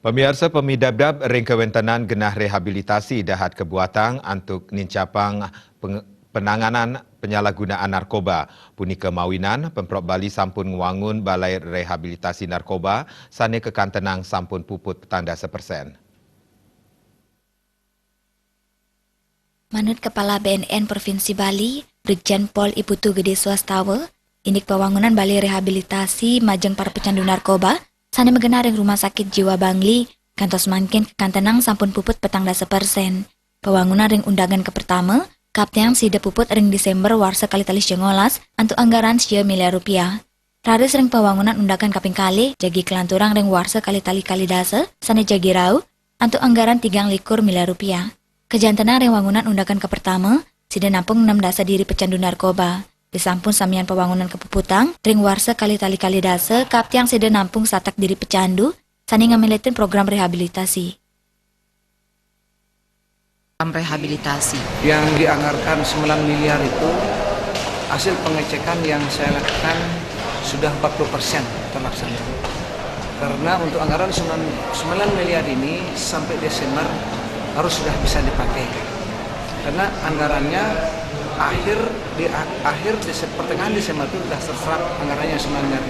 Pemirsa pemidabdab ring kewentenan genah rehabilitasi dahat kebuatang untuk nincapang penanganan penyalahgunaan narkoba. Punika mawinan, Pemprov Bali sampun ngewangun Balai Rehabilitasi Narkoba, sane kekantenang sampun puput petanda 1%. Manut Kepala BNN Provinsi Bali, Brigjen Pol Iputu Gede Swastawa, indik pembangunan Balai Rehabilitasi majeng para pecandu narkoba, sane megenar ring Rumah Sakit Jiwa Bangli, kantos mangkin kekantenang sampun puput petang 10%. Pembangunan ring undangan ke pertama, kapten sida puput ring Desember warsa kali talis jengolas, untuk anggaran sia miliar rupiah. Raris ring pembangunan undangan kaping kali, jagi kelanturang ring warsa kali dasa, sane jagi rau, untuk anggaran 3 miliar rupiah. Kejantenan ring wangunan undangan ke pertama, sida nampung 6 dasa diri pecandu narkoba. Disampun samian pembangunan kepuputang, ring warsa kali dasa, kapten sida nampung satak diri pecandu, sani ngamilitin program rehabilitasi. Rehabilitasi. Yang dianggarkan 9 miliar itu hasil pengecekan yang saya lakukan sudah 40% terlaksana. Karena untuk anggaran 9 miliar ini sampai Desember harus sudah bisa dipakai. Karena anggarannya pertengahan Desember itu sudah terserap anggarannya 9 miliar.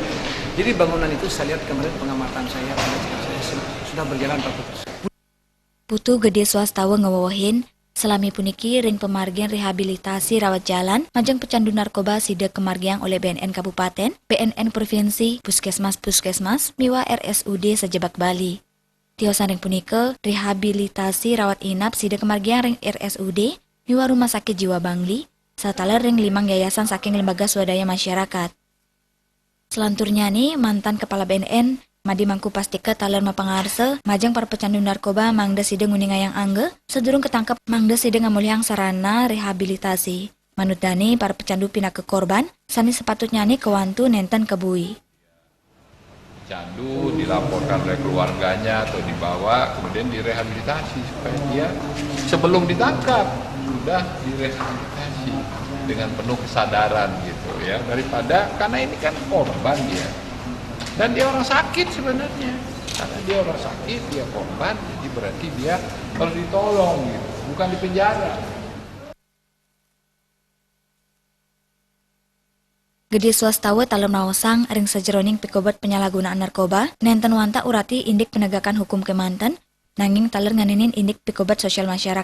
Jadi bangunan itu saya lihat kemarin pengamatan saya sudah berjalan 40%. Putu Gede Swastawa ngewawahin, selami puniki ring pemargian rehabilitasi rawat jalan, majeng pecandu narkoba sida kemargiang oleh BNN Kabupaten, BNN Provinsi, Puskesmas, miwa RSUD Sejebak Bali. Tiosan ring punika, rehabilitasi rawat inap sida kemargiang ring RSUD, miwa Rumah Sakit Jiwa Bangli, satala ring 5 yayasan saking lembaga swadaya masyarakat. Selanturnya nih, mantan Kepala BNN, Madi mangku pastika taler mapangarse, majang para pecandu narkoba mangda sida nguningayang angge, sedurung ketangkep mangda sida ngamuliang sarana rehabilitasi. Manut dani para pecandu pindah ke korban, sani sepatutnya nih kewantu nenten kebui. Pecandu dilaporkan oleh keluarganya atau dibawa kemudian direhabilitasi supaya dia sebelum ditangkap sudah direhabilitasi dengan penuh kesadaran gitu ya, daripada karena ini kan korban dia. Dan dia orang sakit sebenarnya, karena dia orang sakit, dia korban, jadi berarti dia harus ditolong gitu, bukan di penjara. Gede Swastawa talem naosang ring sejeroning pikobat penyalahgunaan narkoba, nenten wanta urati indik penegakan hukum Kemanten, nanging taler nganinin indik pikobat sosial masyarakat.